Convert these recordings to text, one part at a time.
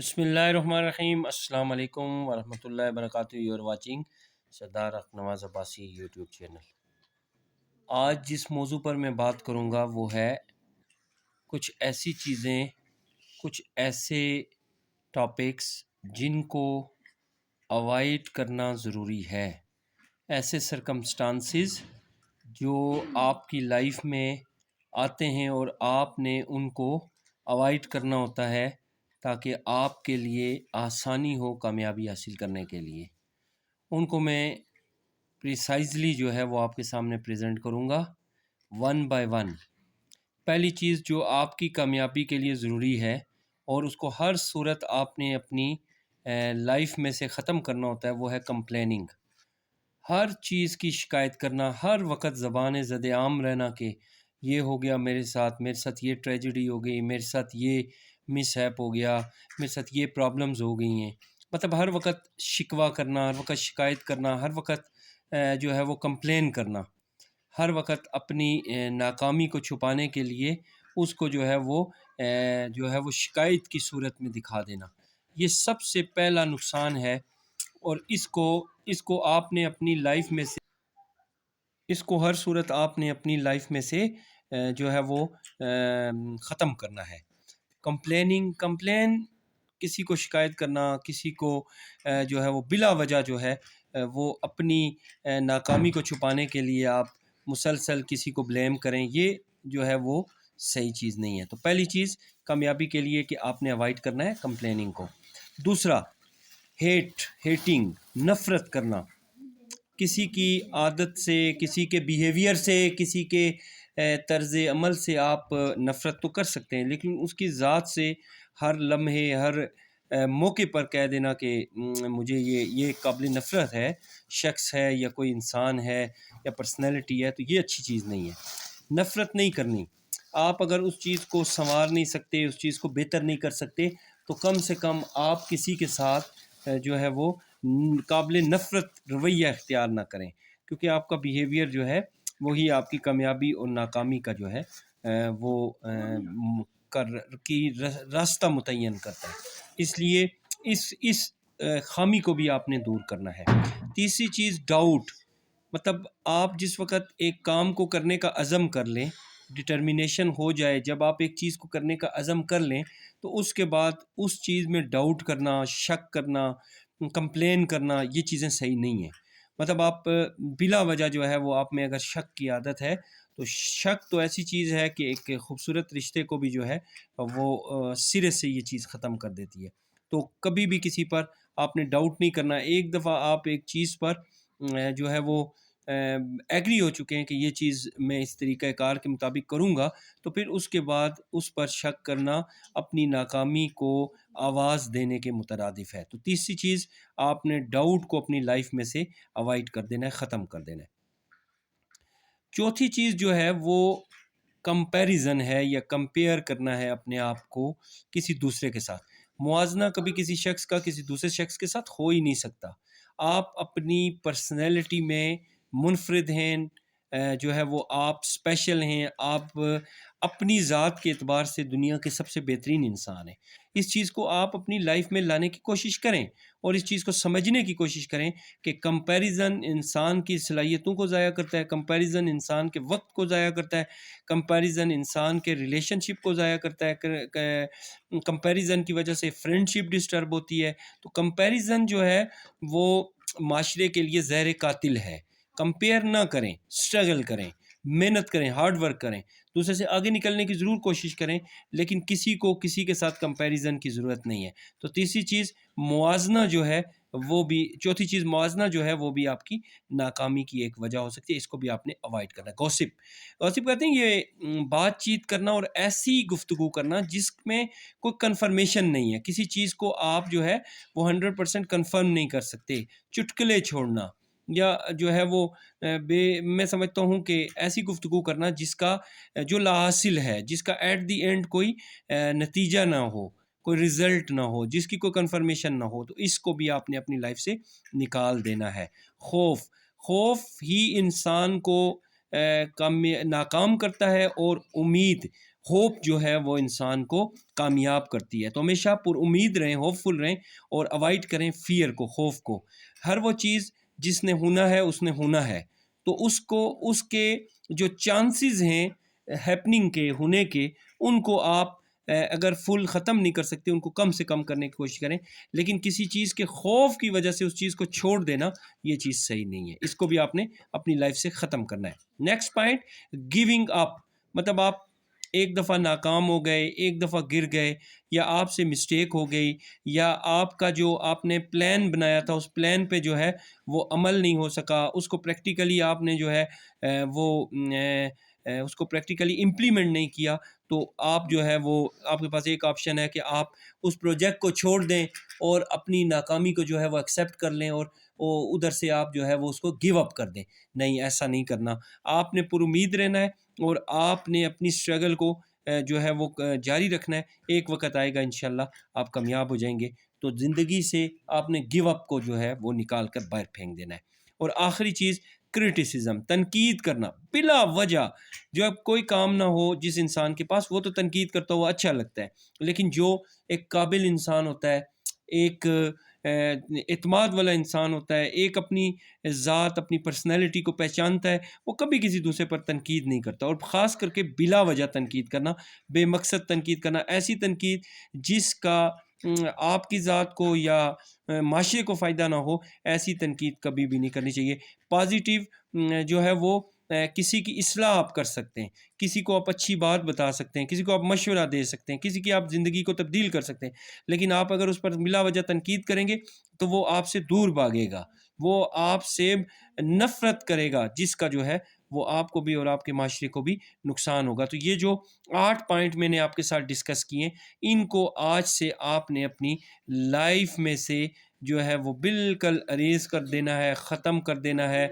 بسم اللہ الرحمن الرحیم۔ السلام علیکم ورحمۃ اللہ وبرکاتہ۔ You are watching Sardar Nawaz Abbasi YouTube channel. آج جس موضوع پر میں بات کروں گا وہ ہے کچھ ایسی چیزیں، کچھ ایسے ٹاپکس جن کو اوائڈ کرنا ضروری ہے، ایسے سرکمسٹانسز جو آپ کی لائف میں آتے ہیں اور آپ نے ان کو اوائڈ کرنا ہوتا ہے تاکہ آپ کے لیے آسانی ہو کامیابی حاصل کرنے کے لیے۔ ان کو میں پریسائزلی جو ہے وہ آپ کے سامنے پریزنٹ کروں گا ون بائی ون۔ پہلی چیز جو آپ کی کامیابی کے لیے ضروری ہے اور اس کو ہر صورت آپ نے اپنی لائف میں سے ختم کرنا ہوتا ہے وہ ہے کمپلیننگ۔ ہر چیز کی شکایت کرنا، ہر وقت زبان زد عام رہنا کہ یہ ہو گیا میرے ساتھ یہ ٹریجڈی ہو گئی، میرے ساتھ یہ مس ہیپ ہو گیا، میرے ساتھ یہ پرابلمز ہو گئی ہیں۔ مطلب ہر وقت شکوہ کرنا، ہر وقت شکایت کرنا، ہر وقت جو ہے وہ کمپلین کرنا، ہر وقت اپنی ناکامی کو چھپانے کے لیے اس کو جو ہے وہ شکایت کی صورت میں دکھا دینا، یہ سب سے پہلا نقصان ہے۔ اور اس کو آپ نے اپنی لائف میں سے، اس کو ہر صورت آپ نے اپنی لائف میں سے جو ہے وہ ختم کرنا ہے۔ کمپلین کسی کو شکایت کرنا، کسی کو جو ہے وہ بلا وجہ جو ہے وہ اپنی ناکامی کو چھپانے کے لیے آپ مسلسل کسی کو بلیم کریں، یہ جو ہے وہ صحیح چیز نہیں ہے۔ تو پہلی چیز کامیابی کے لیے کہ آپ نے اوائڈ کرنا ہے کمپلیننگ کو۔ دوسرا، ہیٹنگ، نفرت کرنا، کسی کی عادت سے، کسی کے بیہیویئر سے، کسی کے طرز عمل سے آپ نفرت تو کر سکتے ہیں، لیکن اس کی ذات سے ہر لمحے، ہر موقع پر کہہ دینا کہ مجھے یہ قابل نفرت ہے، شخص ہے یا کوئی انسان ہے یا پرسنالٹی ہے، تو یہ اچھی چیز نہیں ہے۔ نفرت نہیں کرنی۔ آپ اگر اس چیز کو سنوار نہیں سکتے، اس چیز کو بہتر نہیں کر سکتے، تو کم سے کم آپ کسی کے ساتھ جو ہے وہ قابل نفرت رویہ اختیار نہ کریں، کیونکہ آپ کا بیہیویئر جو ہے وہی آپ کی کامیابی اور ناکامی کا جو ہے وہ کی راستہ متعین کرتا ہے۔ اس لیے اس خامی کو بھی آپ نے دور کرنا ہے۔ تیسری چیز، ڈاؤٹ، مطلب آپ جس وقت ایک کام کو کرنے کا عزم کر لیں، ڈٹرمینیشن ہو جائے، جب آپ ایک چیز کو کرنے کا عزم کر لیں تو اس کے بعد اس چیز میں ڈاؤٹ کرنا، شک کرنا، کمپلین کرنا، یہ چیزیں صحیح نہیں ہیں۔ مطلب آپ بلا وجہ جو ہے وہ آپ میں اگر شک کی عادت ہے، تو شک تو ایسی چیز ہے کہ ایک خوبصورت رشتے کو بھی جو ہے وہ سرے سے یہ چیز ختم کر دیتی ہے۔ تو کبھی بھی کسی پر آپ نے ڈاؤٹ نہیں کرنا۔ ایک دفعہ آپ ایک چیز پر جو ہے وہ ایگری ہو چکے ہیں کہ یہ چیز میں اس طریقہ کار کے مطابق کروں گا، تو پھر اس کے بعد اس پر شک کرنا اپنی ناکامی کو آواز دینے کے مترادف ہے۔ تو تیسری چیز، آپ نے ڈاؤٹ کو اپنی لائف میں سے اوائڈ کر دینا ہے، ختم کر دینا ہے۔ چوتھی چیز جو ہے وہ کمپیریزن ہے، یا کمپیئر کرنا ہے اپنے آپ کو کسی دوسرے کے ساتھ۔ موازنہ کبھی کسی شخص کا کسی دوسرے شخص کے ساتھ ہو ہی نہیں سکتا۔ آپ اپنی پرسنالٹی میں منفرد ہیں، جو ہے وہ آپ اسپیشل ہیں، آپ اپنی ذات کے اعتبار سے دنیا کے سب سے بہترین انسان ہیں۔ اس چیز کو آپ اپنی لائف میں لانے کی کوشش کریں اور اس چیز کو سمجھنے کی کوشش کریں کہ کمپیریزن انسان کی صلاحیتوں کو ضائع کرتا ہے، کمپیریزن انسان کے وقت کو ضائع کرتا ہے، کمپیریزن انسان کے ریلیشن شپ کو ضائع کرتا ہے، کمپیریزن کی وجہ سے فرینڈ شپ ڈسٹرب ہوتی ہے۔ تو کمپیریزن جو ہے وہ معاشرے کے لیے زہر قاتل ہے۔ کمپیئر نہ کریں، اسٹرگل کریں، محنت کریں، ہارڈ ورک کریں، دوسرے سے آگے نکلنے کی ضرور کوشش کریں، لیکن کسی کے ساتھ کمپیریزن کی ضرورت نہیں ہے۔ تو تیسری چیز موازنہ جو ہے وہ بھی، چوتھی چیز موازنہ جو ہے وہ بھی آپ کی ناکامی کی ایک وجہ ہو سکتی ہے، اس کو بھی آپ نے اوائڈ کرنا ہے۔ گوسپ کہتے ہیں یہ بات چیت کرنا اور ایسی گفتگو کرنا جس میں کوئی کنفرمیشن نہیں ہے، کسی چیز کو آپ جو ہے وہ 100% کنفرم نہیں کر سکتے، چٹکلے چھوڑنا، یا جو ہے وہ میں سمجھتا ہوں کہ ایسی گفتگو کرنا جس کا جو لا حاصل ہے، جس کا ایٹ دی اینڈ کوئی نتیجہ نہ ہو، کوئی رزلٹ نہ ہو، جس کی کوئی کنفرمیشن نہ ہو، تو اس کو بھی آپ نے اپنی لائف سے نکال دینا ہے۔ خوف ہی انسان کو ناکام کرتا ہے، اور ہوپ جو ہے وہ انسان کو کامیاب کرتی ہے. تو ہمیشہ پر امید رہیں، ہوپ فل رہیں، اور اوائڈ کریں فیئر کو، خوف کو. ہر وہ چیز جس نے ہونا ہے اس نے ہونا ہے، تو اس کے جو چانسز ہیں ہیپننگ کے، ہونے کے، ان کو آپ اگر فل ختم نہیں کر سکتے ان کو کم سے کم کرنے کی کوشش کریں. لیکن کسی چیز کے خوف کی وجہ سے اس چیز کو چھوڑ دینا، یہ چیز صحیح نہیں ہے. اس کو بھی آپ نے اپنی لائف سے ختم کرنا ہے. Next point, giving up. مطلب آپ ایک دفعہ ناکام ہو گئے، ایک دفعہ گر گئے، یا آپ سے مسٹیک ہو گئی، یا آپ کا جو آپ نے پلان بنایا تھا اس پلان پہ جو ہے وہ عمل نہیں ہو سکا، اس کو پریکٹیکلی آپ نے جو ہے اس کو پریکٹیکلی امپلیمنٹ نہیں کیا، تو آپ جو ہے وہ آپ کے پاس ایک آپشن ہے کہ آپ اس پروجیکٹ کو چھوڑ دیں اور اپنی ناکامی کو جو ہے وہ ایکسیپٹ کر لیں، اور ادھر سے آپ جو ہے وہ اس کو گیو اپ کر دیں. نہیں، ایسا نہیں کرنا. آپ نے پر امید رہنا ہے، اور آپ نے اپنی اسٹرگل کو جو ہے وہ جاری رکھنا ہے. ایک وقت آئے گا انشاءاللہ آپ کامیاب ہو جائیں گے. تو زندگی سے آپ نے گیو اپ کو جو ہے وہ نکال کر باہر پھینک دینا ہے. اور آخری چیز، کرٹیسزم، تنقید کرنا بلا وجہ. جو اب کوئی کام نہ ہو جس انسان کے پاس، وہ تو تنقید کرتا ہوا اچھا لگتا ہے، لیکن جو ایک قابل انسان ہوتا ہے، ایک اعتماد والا انسان ہوتا ہے، ایک اپنی ذات، اپنی پرسنالٹی کو پہچانتا ہے، وہ کبھی کسی دوسرے پر تنقید نہیں کرتا. اور خاص کر کے بلا وجہ تنقید کرنا، بے مقصد تنقید کرنا، ایسی تنقید جس کا آپ کی ذات کو یا معاشرے کو فائدہ نہ ہو، ایسی تنقید کبھی بھی نہیں کرنی چاہیے. پازیٹیو جو ہے وہ کسی کی اصلاح آپ کر سکتے ہیں، کسی کو آپ اچھی بات بتا سکتے ہیں، کسی کو آپ مشورہ دے سکتے ہیں، کسی کی آپ زندگی کو تبدیل کر سکتے ہیں. لیکن آپ اگر اس پر بلا وجہ تنقید کریں گے تو وہ آپ سے دور بھاگے گا، وہ آپ سے نفرت کرے گا، جس کا جو ہے وہ آپ کو بھی اور آپ کے معاشرے کو بھی نقصان ہوگا. تو یہ جو 8 پوائنٹ میں نے آپ کے ساتھ ڈسکس کیے، ان کو آج سے آپ نے اپنی لائف میں سے جو ہے وہ بالکل اریز کر دینا ہے، ختم کر دینا ہے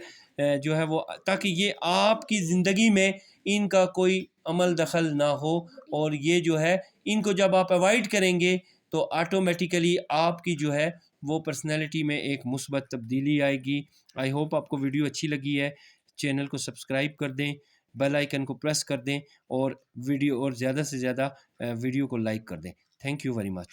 جو ہے وہ، تاکہ یہ آپ کی زندگی میں ان کا کوئی عمل دخل نہ ہو. اور یہ جو ہے ان کو جب آپ اوائڈ کریں گے تو آٹومیٹیکلی آپ کی جو ہے وہ پرسنالٹی میں ایک مثبت تبدیلی آئے گی. آئی ہوپ آپ کو ویڈیو اچھی لگی ہے. چینل کو سبسکرائب کر دیں، بیل آئیکن کو پریس کر دیں، اور ویڈیو اور زیادہ سے زیادہ ویڈیو کو لائک کر دیں. Thank you very much.